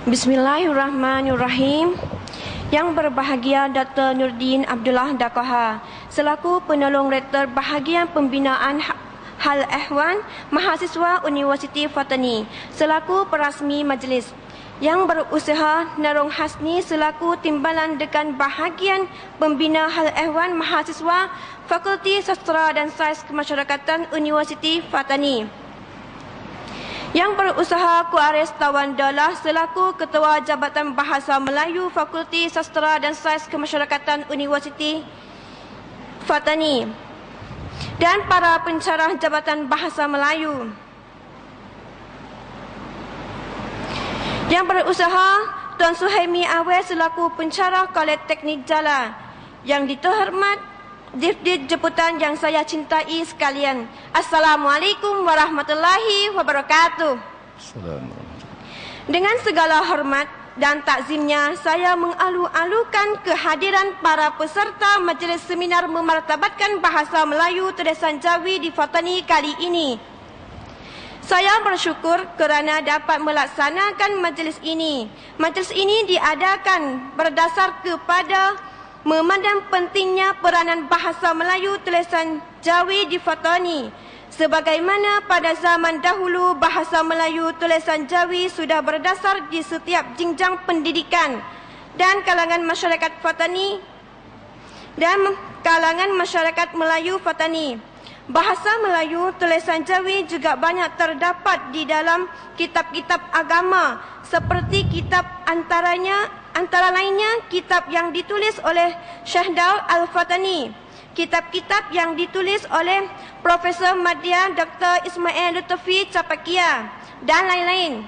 Bismillahirrahmanirrahim. Yang berbahagia Dr. Nurdin Abdullah Dakoha selaku penolong rektor bahagian pembinaan hal ehwan mahasiswa Universiti Fatani selaku perasmi majlis. Yang berusaha Narong Hasni selaku timbalan dekan bahagian pembina hal ehwan mahasiswa Fakulti Sastra dan Sains Kemasyarakatan Universiti Fatani. Yang berusaha Kuares Tawan Daulah selaku Ketua Jabatan Bahasa Melayu Fakulti Sastra dan Sains Kemasyarakatan Universiti Fatani. Dan para pensyarah Jabatan Bahasa Melayu. Yang berusaha Tuan Suhaimi Awes selaku pensyarah Kolej Teknik Jala. Yang diterhormat Difdit jemputan yang saya cintai sekalian. Assalamualaikum warahmatullahi wabarakatuh. Dengan segala hormat dan takzimnya, saya mengalu-alukan kehadiran para peserta majlis seminar memartabatkan bahasa Melayu tulisan Jawi di Fatani kali ini. Saya bersyukur kerana dapat melaksanakan majlis ini. Majlis ini diadakan berdasar kepada memandang pentingnya peranan bahasa Melayu tulisan Jawi di Fatani. Sebagaimana pada zaman dahulu bahasa Melayu tulisan Jawi sudah berdasar di setiap jenjang pendidikan dan kalangan masyarakat Fatani dan kalangan masyarakat Melayu Fatani. Bahasa Melayu tulisan Jawi juga banyak terdapat di dalam kitab-kitab agama seperti kitab antara lainnya kitab yang ditulis oleh Syekh Daud Al-Fatani, kitab-kitab yang ditulis oleh Profesor Madya Dr. Ismail Lutfi Capakia dan lain-lain.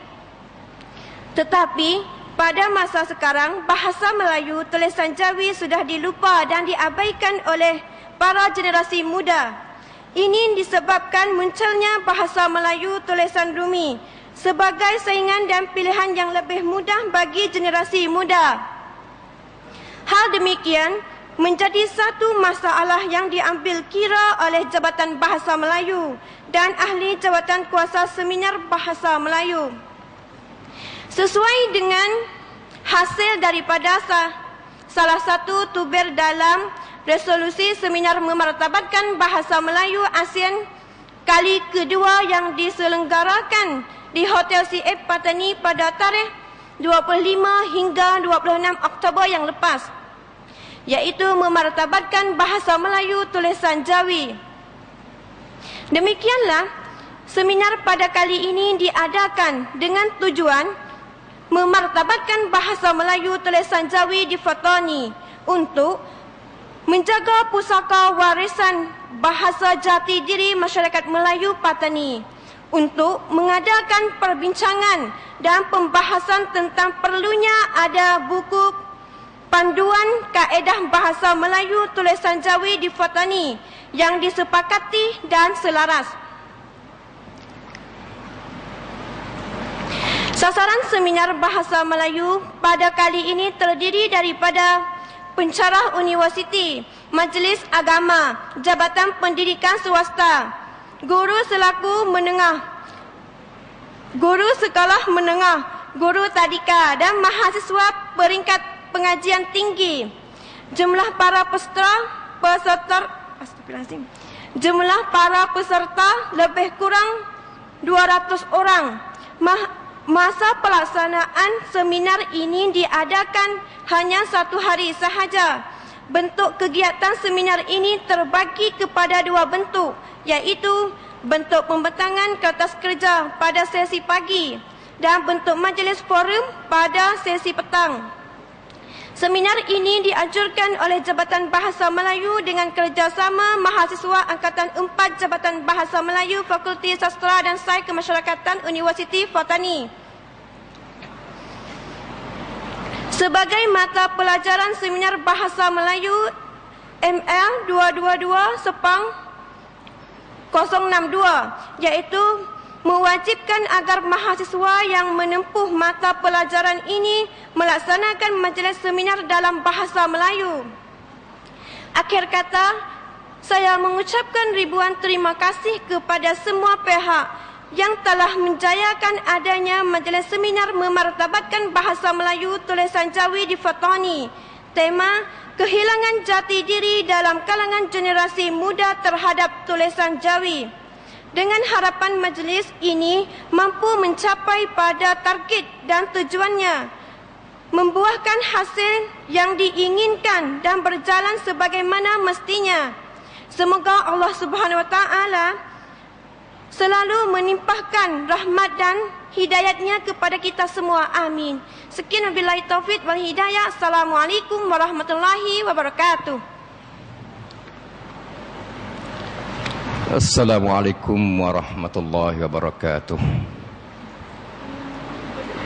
Tetapi pada masa sekarang bahasa Melayu tulisan Jawi sudah dilupa dan diabaikan oleh para generasi muda. Ini disebabkan munculnya bahasa Melayu tulisan Rumi sebagai saingan dan pilihan yang lebih mudah bagi generasi muda. Hal demikian menjadi satu masalah yang diambil kira oleh Jabatan Bahasa Melayu dan ahli Jawatan Kuasa Seminar Bahasa Melayu. Sesuai dengan hasil daripada salah satu tuber dalam resolusi seminar memartabatkan bahasa Melayu ASEAN kali kedua yang diselenggarakan di Hotel CF Patani pada tarikh 25 hingga 26 Oktober yang lepas, iaitu memartabatkan bahasa Melayu tulisan Jawi. Demikianlah, seminar pada kali ini diadakan dengan tujuan memartabatkan bahasa Melayu tulisan Jawi di Fatani untuk menjaga pusaka warisan bahasa jati diri masyarakat Melayu Patani, untuk mengadakan perbincangan dan pembahasan tentang perlunya ada buku panduan kaedah bahasa Melayu tulisan Jawi di Fatani yang disepakati dan selaras. Sasaran seminar bahasa Melayu pada kali ini terdiri daripada pensyarah universiti, majlis agama, jabatan pendidikan swasta, guru selaku menengah, guru sekolah menengah, guru tadika dan mahasiswa peringkat pengajian tinggi. Jumlah para peserta lebih kurang 200 orang. Masa pelaksanaan seminar ini diadakan hanya 1 hari sahaja. Bentuk kegiatan seminar ini terbagi kepada 2 bentuk, iaitu bentuk pembentangan kertas kerja pada sesi pagi dan bentuk majlis forum pada sesi petang. Seminar ini dianjurkan oleh Jabatan Bahasa Melayu dengan kerjasama mahasiswa Angkatan 4 Jabatan Bahasa Melayu Fakulti Sastra dan Sains Kemasyarakatan Universiti Fatani. Sebagai mata pelajaran seminar Bahasa Melayu ML 222 Sepang 062, iaitu mewajibkan agar mahasiswa yang menempuh mata pelajaran ini melaksanakan majlis seminar dalam bahasa Melayu. Akhir kata, saya mengucapkan ribuan terima kasih kepada semua pihak yang telah menjayakan adanya majlis seminar memartabatkan bahasa Melayu tulisan Jawi di Fatani. Tema, kehilangan jati diri dalam kalangan generasi muda terhadap tulisan Jawi. Dengan harapan majlis ini mampu mencapai pada target dan tujuannya, membuahkan hasil yang diinginkan dan berjalan sebagaimana mestinya. Semoga Allah Subhanahu Wa Taala selalu menimpahkan rahmat dan hidayatnya kepada kita semua. Amin. Sekian wabillahi taufik wal hidayah. Assalamualaikum warahmatullahi wabarakatuh. Assalamualaikum warahmatullahi wabarakatuh.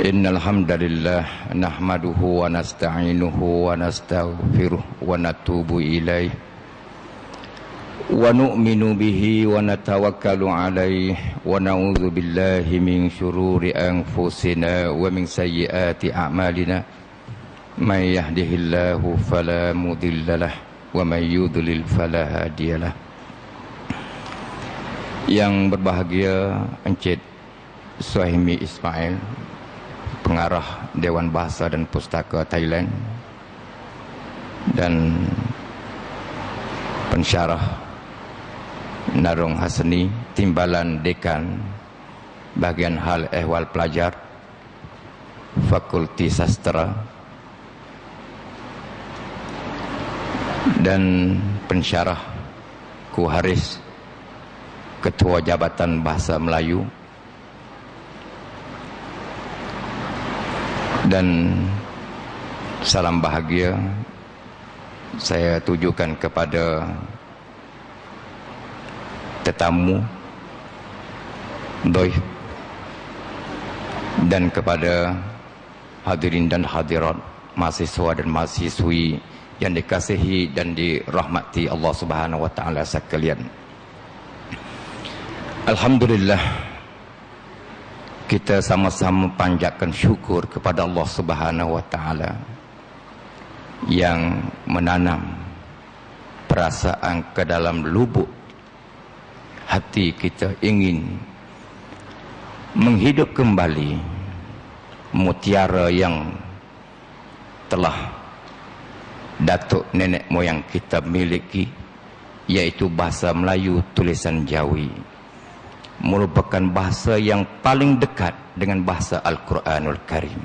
Innal hamdalillah nahmaduhu wa nasta'inuhu wa nastaghfiruh wa natubu ilaih wa nu'minu bihi wa natawakkalu alaih wa na'udzu billahi min syururi anfusina wa min sayyiati a'malina may yahdihillahu fala mudhillalah wa may yudlil fala hadiyalah. Yang berbahagia Encik Suhaimi Ismail, pengarah Dewan Bahasa dan Pustaka Thailand, dan pensyarah Narong Hasani, Timbalan Dekan Bagian Hal Ehwal Pelajar Fakulti Sastra, dan pensyarah Ku Haris, Ketua Jabatan Bahasa Melayu, dan salam bahagia saya tujukan kepada tetamu, doi, dan kepada hadirin dan hadirat, mahasiswa dan mahasiswi yang dikasihi dan dirahmati Allah Subhanahu Wa Taala sekalian. Alhamdulillah, kita sama-sama panjatkan syukur kepada Allah Subhanahu Wa Taala yang menanam perasaan ke dalam lubuk hati kita ingin menghidup kembali mutiara yang telah datuk nenek moyang kita miliki, yaitu bahasa Melayu tulisan Jawi. Merupakan bahasa yang paling dekat dengan bahasa Al-Quranul Karim.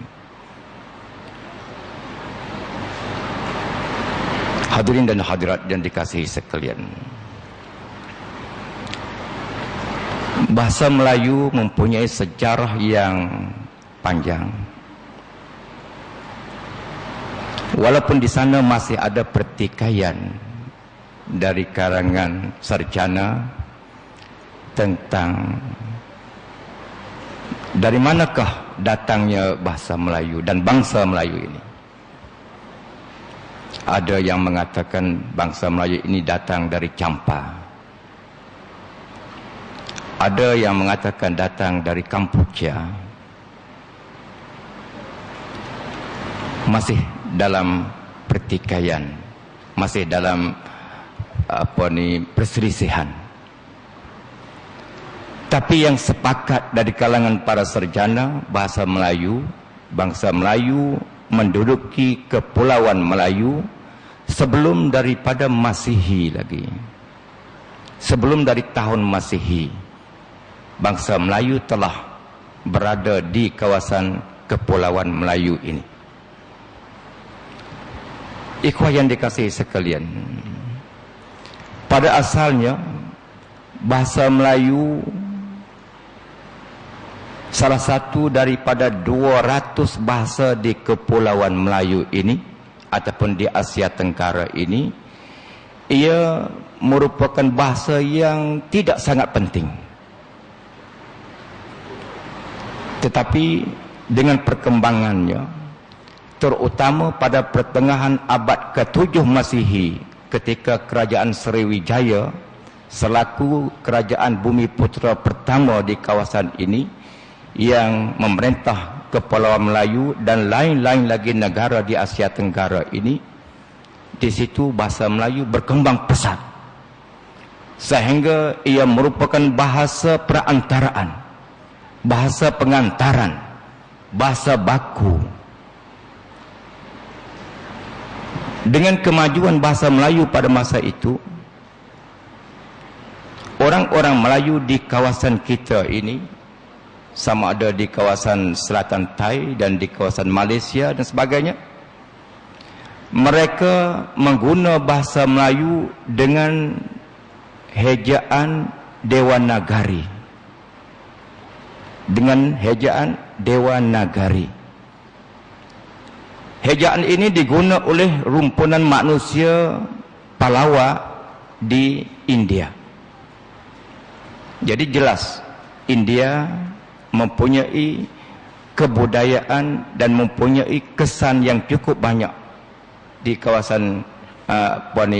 Hadirin dan hadirat yang dikasihi sekalian, bahasa Melayu mempunyai sejarah yang panjang. Walaupun di sana masih ada pertikaian dari karangan sarjana tentang dari manakah datangnya bahasa Melayu dan bangsa Melayu ini. Ada yang mengatakan bangsa Melayu ini datang dari Campa. Ada yang mengatakan datang dari Kampuchea. Masih dalam pertikaian, masih dalam perselisihan. Tapi yang sepakat dari kalangan para sarjana bahasa Melayu, bangsa Melayu menduduki kepulauan Melayu sebelum daripada Masihi lagi. Sebelum dari tahun Masihi, bangsa Melayu telah berada di kawasan kepulauan Melayu ini. Ikhwah yang dikasihi sekalian, pada asalnya bahasa Melayu salah satu daripada 200 bahasa di kepulauan Melayu ini ataupun di Asia Tenggara ini. Ia merupakan bahasa yang tidak sangat penting. Tetapi dengan perkembangannya, terutama pada pertengahan abad ke-7 Masihi, ketika kerajaan Sriwijaya selaku kerajaan bumi putera pertama di kawasan ini yang memerintah kepulauan Melayu dan lain-lain lagi negara di Asia Tenggara ini, di situ bahasa Melayu berkembang pesat sehingga ia merupakan bahasa perantaraan bahasa pengantaran, bahasa baku. Dengan kemajuan bahasa Melayu pada masa itu, orang-orang Melayu di kawasan kita ini, sama ada di kawasan selatan Thai dan di kawasan Malaysia dan sebagainya, mereka mengguna bahasa Melayu dengan hejaan Dewanagari. Dengan hejaan Dewanagari. Hejaan ini digunakan oleh rumpunan manusia Palawa di India. Jadi jelas India mempunyai kebudayaan dan mempunyai kesan yang cukup banyak di kawasan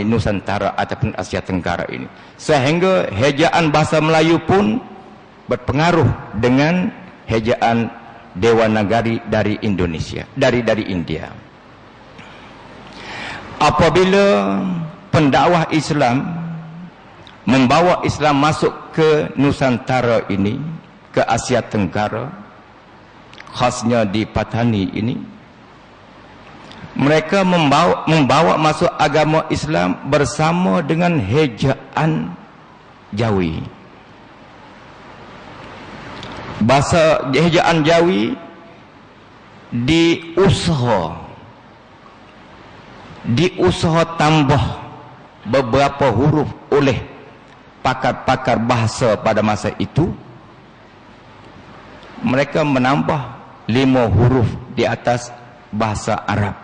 Nusantara ataupun Asia Tenggara ini, sehingga hejaan bahasa Melayu pun berpengaruh dengan hejaan Dewanagari dari Indonesia, dari India. Apabila pendakwah Islam membawa Islam masuk ke Nusantara ini, ke Asia Tenggara, khasnya di Patani ini, mereka membawa masuk agama Islam bersama dengan hejaan Jawi. Bahasa hejaan Jawi diusaha tambah beberapa huruf oleh pakar-pakar bahasa pada masa itu. Mereka menambah 5 huruf di atas bahasa Arab.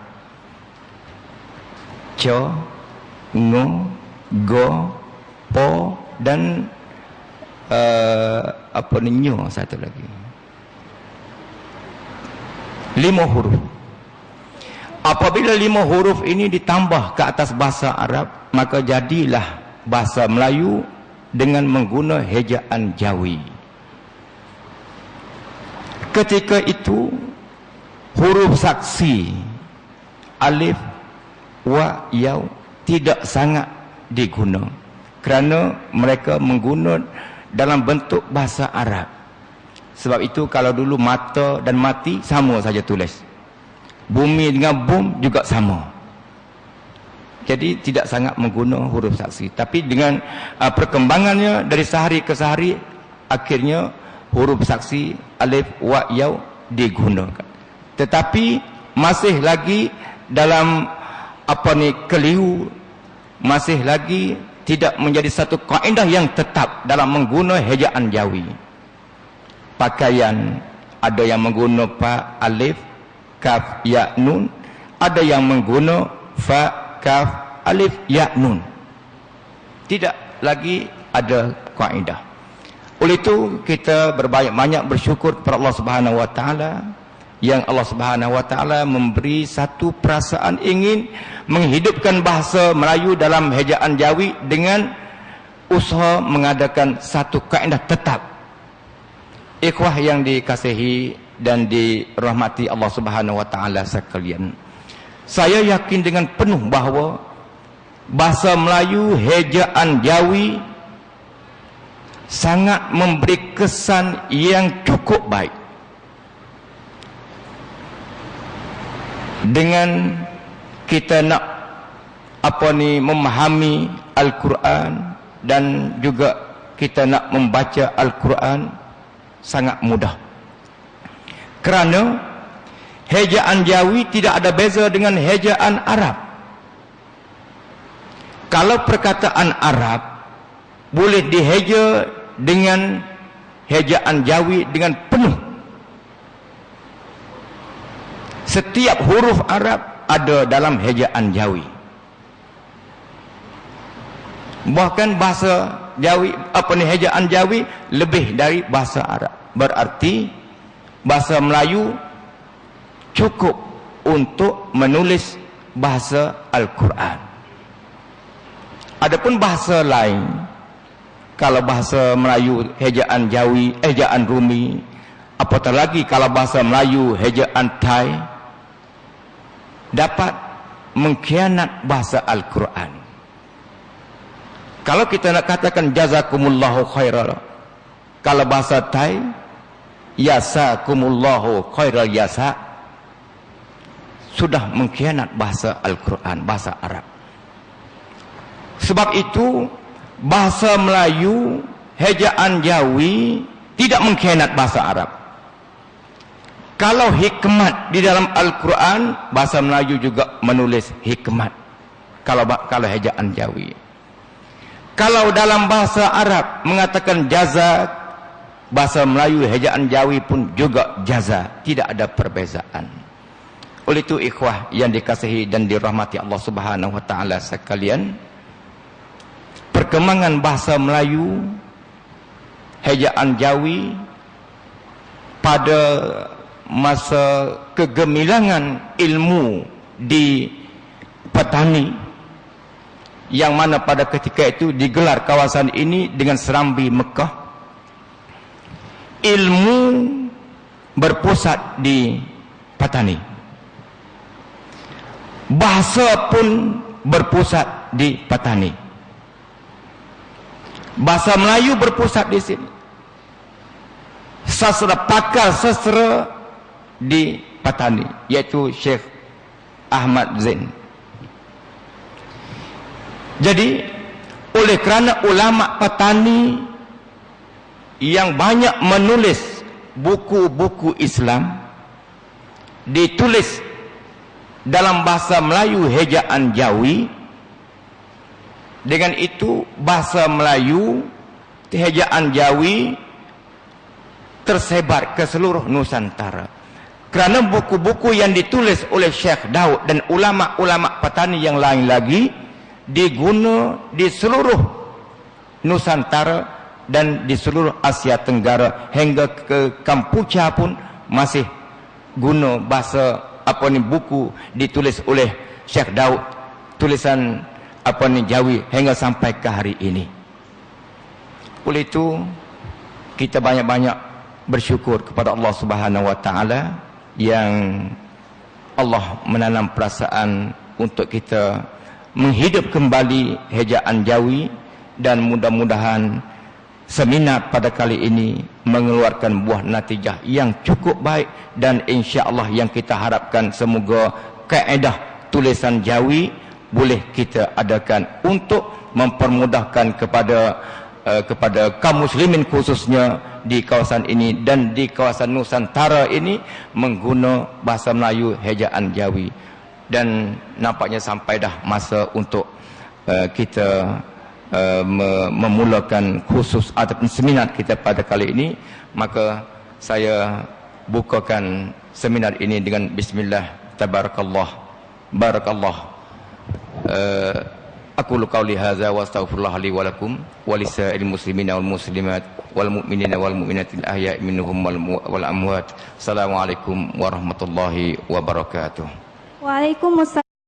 Cho, ngo, go, po dan nyo satu lagi. 5 huruf. Apabila 5 huruf ini ditambah ke atas bahasa Arab, maka jadilah bahasa Melayu dengan menggunakan hejaan Jawi. Ketika itu huruf saksi alif, wa, yaw tidak sangat digunakan kerana mereka menggunakan dalam bentuk bahasa Arab. Sebab itu kalau dulu mata dan mati sama saja tulis, bumi dengan bum juga sama. Jadi tidak sangat menggunakan huruf saksi. Tapi dengan perkembangannya dari sehari ke sehari, akhirnya huruf saksi alif, wa, yaw digunakan. Tetapi masih lagi dalam keliru, masih lagi tidak menjadi satu kaedah yang tetap dalam menggunakan hejaan Jawi. Pakaian ada yang menggunakan fa, alif, kaf, ya, nun. Ada yang menggunakan fa, kaf, alif, ya, nun. Tidak lagi ada kaedah. Oleh itu kita berbanyak-banyak bersyukur kepada Allah Subhanahu wa taala, yang Allah Subhanahu wa taala memberi satu perasaan ingin menghidupkan bahasa Melayu dalam hejaan Jawi dengan usaha mengadakan satu kaedah tetap. Ikhwah yang dikasihi dan dirahmati Allah Subhanahu wa taala sekalian, saya yakin dengan penuh bahawa bahasa Melayu hejaan Jawi sangat memberi kesan yang cukup baik. Dengan kita nak memahami Al-Quran dan juga kita nak membaca Al-Quran sangat mudah. Kerana hejaan Jawi tidak ada beza dengan hejaan Arab. Kalau perkataan Arab boleh diheja dengan hejaan Jawi dengan penuh. Setiap huruf Arab ada dalam hejaan Jawi. Bahkan bahasa Jawi, hejaan Jawi lebih dari bahasa Arab. Berarti bahasa Melayu cukup untuk menulis bahasa Al-Quran. Adapun bahasa lain, kalau bahasa Melayu hejaan Jawi, hejaan Rumi, apatah lagi kalau bahasa Melayu hejaan Thai, dapat mengkhianat bahasa Al-Quran. Kalau kita nak katakan jazakumullahu khairan, kalau bahasa Thai yasakumullahu khairal yasa, sudah mengkhianat bahasa Al-Quran, bahasa Arab. Sebab itu bahasa Melayu, hejaan Jawi tidak mengkhianat bahasa Arab. Kalau hikmat di dalam Al-Quran, bahasa Melayu juga menulis hikmat. Kalau hejaan Jawi. Kalau dalam bahasa Arab mengatakan jaza, bahasa Melayu hejaan Jawi pun juga jaza. Tidak ada perbezaan. Oleh itu ikhwah yang dikasihi dan dirahmati Allah Subhanahu wa taala sekalian, perkembangan bahasa Melayu, hejaan Jawi pada masa kegemilangan ilmu di petani, yang mana pada ketika itu digelar kawasan ini dengan serambi Mekah, ilmu berpusat di petani, bahasa pun berpusat di petani. Bahasa Melayu berpusat di sini, sastra pakar sastra di petani, yaitu Syekh Ahmad Zain. Jadi oleh kerana ulama petani yang banyak menulis buku-buku Islam ditulis dalam bahasa Melayu hejaan Jawi, dengan itu bahasa Melayu hejaan Jawi tersebar ke seluruh Nusantara. Kerana buku-buku yang ditulis oleh Syekh Daud dan ulama-ulama petani yang lain lagi diguna di seluruh Nusantara dan di seluruh Asia Tenggara, hingga ke Kampuja pun masih guna bahasa buku ditulis oleh Syekh Daud, tulisan Jawi, hingga sampai ke hari ini. Oleh itu kita banyak-banyak bersyukur kepada Allah Subhanahu wa taala yang Allah menanam perasaan untuk kita menghidup kembali hejaan Jawi, dan mudah-mudahan seminar pada kali ini mengeluarkan buah natijah yang cukup baik, dan insya-Allah yang kita harapkan semoga kaedah tulisan Jawi boleh kita adakan untuk mempermudahkan kepada kaum muslimin khususnya di kawasan ini dan di kawasan Nusantara ini mengguna bahasa Melayu hejaan Jawi. Dan nampaknya sampai dah masa untuk kita memulakan khusus ataupun seminar kita pada kali ini. Maka saya bukakan seminar ini dengan bismillah, tabarakallah, barakallah. Aqulu qawli hadza wa astaghfirullah li wa lakum wa lisa'il muslimina wal muslimat wal mu'minina wal mu'minatil ahya'i minhum wal amwat. Assalamualaikum warahmatullahi wabarakatuh. Waalaikumsalam.